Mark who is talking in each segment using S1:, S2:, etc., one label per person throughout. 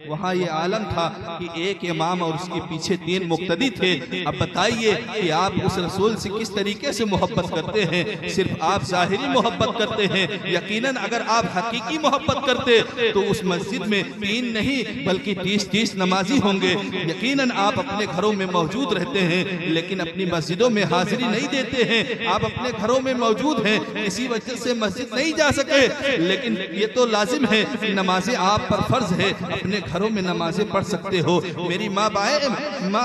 S1: वहाँ ये आलम था कि एक इमाम और उसके पीछे 3 मुक्तदी थे। अब बताइए कि आप उस रसूल से किस तरीके से मोहब्बत करते हैं। सिर्फ आप ज़ाहिरी मोहब्बत करते हैं, यकीनन अगर आप हकीकी मोहब्बत करते तो उस मस्जिद में 3 नहीं बल्कि 30-30 नमाजी होंगे। यकीनन आप अपने घरों में मौजूद रहते हैं लेकिन अपनी मस्जिदों में हाजिरी नहीं देते हैं। आप अपने घरों में मौजूद हैं, इसी वजह से मस्जिद नहीं जा सके, लेकिन ये तो लाजिम है कि नमाजें आप पर फर्ज है, अपने घरों में नमाजें पढ़ सकते हो। मेरी माँ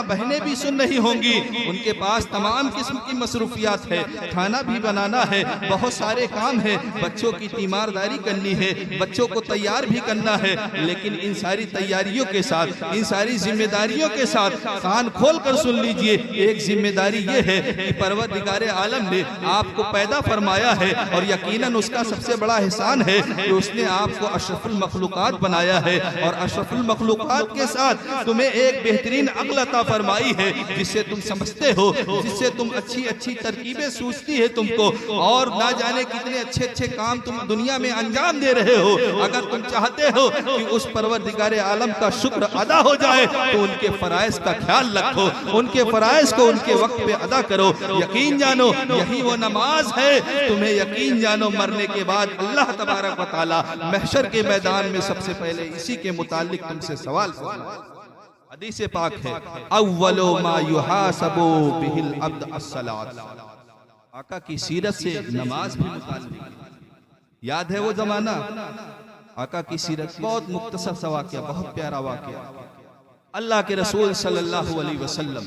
S1: बहनें भी सुन रही होंगी, उनके पास तमाम किस्म की मसरूफियात है, खाना भी बनाना है, बहुत सारे काम है, बच्चों की तीमारदारी करनी है, बच्चों को तैयार भी करना है। लेकिन इन सारी तैयारियों के साथ, इन सारी जिम्मेदारियों के साथ कान खोल कर सुन लीजिए, एक जिम्मेदारी ये है कि परवरदिगार आलम ने आपको पैदा फरमाया है और यकीनन उसका सबसे बड़ा एहसान है कि उसने आपको अशरफुल मखलूकात बनाया है और अशरफुल मखलूकात के साथ तुम्हें एक बेहतरीन अक्ल अता फरमाई है जिससे तुम समझते हो, जिससे तुम अच्छी अच्छी तरकीबें सूझती है तुमको, और ना जाने कितने अच्छे अच्छे काम तुम दुनिया में अंजाम दे रहे हो। अगर तुम चाहते हो कि उस परवरदिगार आलम का शुक्र अदा हो जाए तो उनके फराइज का ख्याल रखो, उनके फराइज को उनके वक्त पे अदा करो। यकीन जानो यही वो नमाज है, तुम्हें यकीन जानो मरने के बाद अल्लाह तबारक व तआला महशर के मैदान में सबसे पहले इसी के मुतालिक तुमसे सवाल करेगा। हदीस पाक है, अव्वलो मा युहासबु बिहिल अब्द अस्सलात। आका की सीरत से नमाज भी मुताल्लिक। याद है वो जमाना, आका की सीरत बहुत मुख्तसर सा वाक़या, बहुत प्यारा वाक़या। अल्लाह के रसूल सल्लल्लाहु अलैहि वसल्लम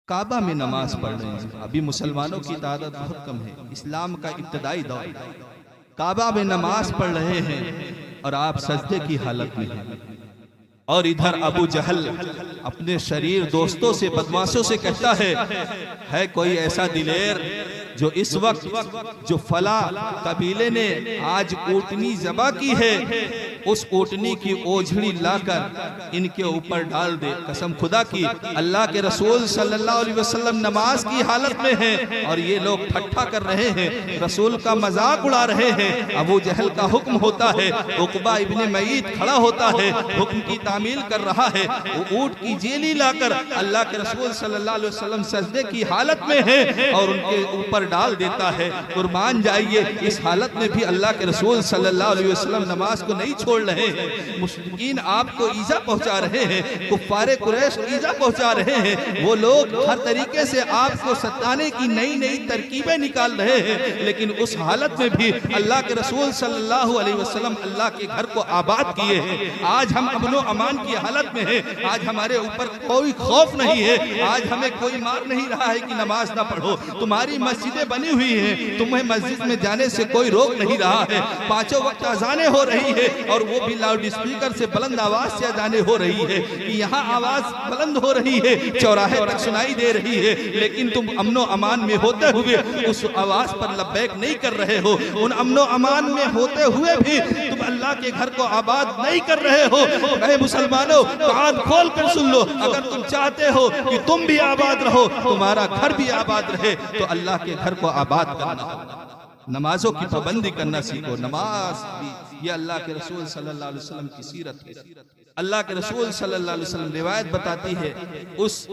S1: काबा में नमाज पढ़ रहे हैं। अभी मुसलमानों की तादाद बहुत कम है, इस्लाम का इब्तदाई दौर, काबा में नमाज पढ़ रहे हैं और आप सजदे की हालत में हैं। और इधर अबू जहल अपने शरीर दोस्तों से, बदमाशों से कहता है कोई ऐसा दिलेर जो इस वक्त जो फला कबीले ने आज ऊँटनी ज़बा की है, उस ऊँटनी की ओझड़ी लाकर इनके ऊपर डाल दे। कसम खुदा की, अल्लाह के रसूल सल्लल्लाहु अलैहि वसल्लम नमाज की हालत में हैं और ये लोग ठट्ठा कर रहे हैं, रसूल का मजाक उड़ा रहे हैं। अबू जहल का हुक्म होता है, उक़बा इब्ने मईद खड़ा होता है, हुक्म की तामील कर रहा है। वो ऊँट की जेली लाकर अल्लाह के रसूल सल्लल्लाहु अलैहि वसल्लम सजदे की हालत में है और उनके ऊपर डाल देता है। कुर्बान जाइए, इस हालत में भी अल्लाह के रसूल सल्लल्लाहु अलैहि वसल्लम नमाज को नहीं छोड़ रहे हैं। मुश्रिकीन आपको ईजा पहुंचा रहे हैं, कुफ्फारे कुरैश ईजा पहुंचा रहे हैं, वो लोग हर तरीके से आपको सताने की नई नई तरकीबें निकाल रहे हैं। लेकिन उस हालत में भी अल्लाह के रसूल सल्लल्लाहु अलैहि वसल्लम अल्लाह के घर को आबाद किए हैं। आज हम अमनो अमान की हालत में हैं, आज हमारे ऊपर कोई खौफ नहीं है, आज हमें कोई मार नहीं रहा है कि नमाज ना पढ़ो। तुम्हारी मस्जिदें बनी हुई हैं, तुम्हें मस्जिद में जाने से कोई रोक नहीं रहा है। 5 वक्त अज़ानें हो रही है और वो भी लाउड स्पीकर से बुलंद आवाज से अज़ानें हो रही है कि यहाँ आवाज बुलंद हो रही है, चौराहे तक सुनाई दे रही है, लेकिन तुम अमनो अमान में होते हुए उस आवाज पर लब्बैक नहीं कर रहे हो। उन अमनो अमान में होते हुए भी तुम अल्लाह के घर को आबाद नहीं कर रहे हो। ऐ मुसलमानों, कान खोल कर सुन लो, अगर तुम चाहते हो कि तुम भी आबाद रहो, तुम्हारा घर भी आबाद रहे, तो अल्लाह के घर को आबाद करना, नमाजों की पाबंदी करना सीखो। नमाज भी ये अल्लाह के रसूल सल्लल्लाहु अलैहि वसल्लम की सीरत है। अल्लाह के रसूल सल्लल्लाहु अलैहि वसल्लम रिवायत बताती है, उस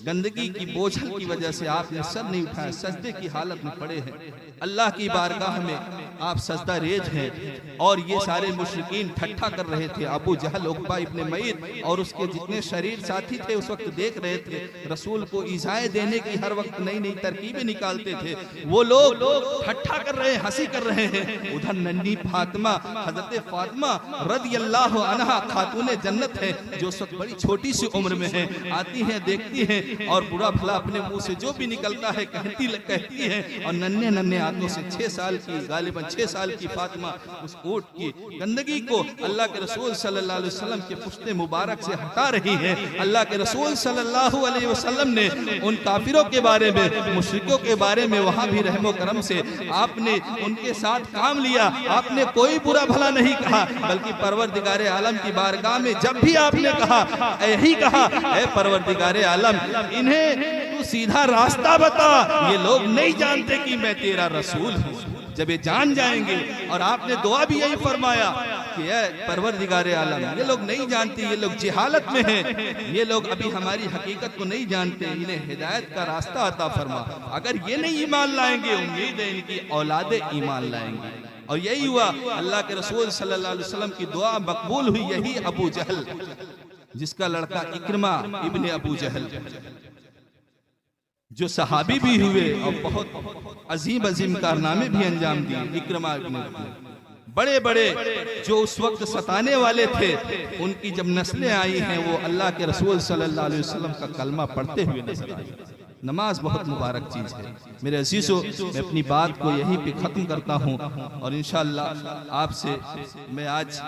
S1: गंदगी की बोझल की वजह से आपने सर नहीं उठाया, सजदे की हालत में पड़े हैं। अल्लाह की बारगाह में आप सजदा रेज हैं और ये सारे मुशरिकीन ठट्ठा कर रहे थे। अबू जहल, उक़बा इब्ने मईद और उसके जितने शरीर साथी थे उस वक्त देख रहे थे, रसूल को ईज़ाएं देने की हर वक्त नई नई तरकीबें निकालते थे। वो लोग ठट्ठा कर रहे हैं, हंसी कर रहे हैं। उधर नन्ही फातिमा, हजरत फातिमा रज़ियल्लाहु अन्हा खातूने जन्नत है, जो उस वक्त बड़ी छोटी सी उम्र में है, आती हैं, देखती हैं और बुरा भला अपने मुंह से जो भी निकलता है कहती है। और नन्हे नन्हे हाथों से 6 साल की, गालिबन 6 साल की फातिमा उस ऊँट की गंदगी को अल्लाह के रसूल सल्लल्लाहु अलैहि वसल्लम के पुश्ते मुबारक से हटा रही है। अल्लाह के रसूल सल्लल्लाहु अलैहि वसल्लम ने उन काफिरों के बारे में, मुशरिकों के बारे में वहाँ भी रहमो करम से आपने उनके साथ काम लिया। आपने कोई बुरा भला नहीं कहा, बल्कि परवरदिगारे आलम की बारगाह में जब भी आपने कहा, यही कहा, ऐ परवरदिगारे आलम, इन्हें तू सीधा रास्ता बता, ये लोग नहीं जानते कि मैं तेरा रसूल हूँ। जब ये जान जाएंगे, और आपने दुआ भी यही फरमाया, कि ऐ परवरदिगार आलम, ये लोग नहीं जानते, ये लोग जिहालत में हैं, ये लोग अभी हमारी हकीकत को नहीं जानते, इन्हें हिदायत का रास्ता अता फरमा। अगर ये नहीं ईमान लाएंगे, उम्मीद है इनकी औलादे ईमान लाएंगे। और यही हुआ, अल्लाह के रसूल सल्लल्लाहु अलैहि वसल्लम की दुआ मकबूल हुई। यही अबू जहल, जिसका लड़का इक्रमा इब्ने अबू जहल, जो सहाबी भी हुए और बहुत अजीम अजीम कारनामे भी अंजाम दिए। इक्रमा इब्ने बड़े बड़े जो उस वक्त सताने वाले थे, उनकी जब नस्लें आई हैं, वो अल्लाह के रसूल सल्लल्लाहु अलैहि वसल्लम का कलमा पढ़ते हुए नजर आई। नमाज बहुत मुबारक चीज है मेरे अजीजों। मैं अपनी बात को यहीं पे खत्म करता हूँ और इंशाअल्लाह आपसे मैं आज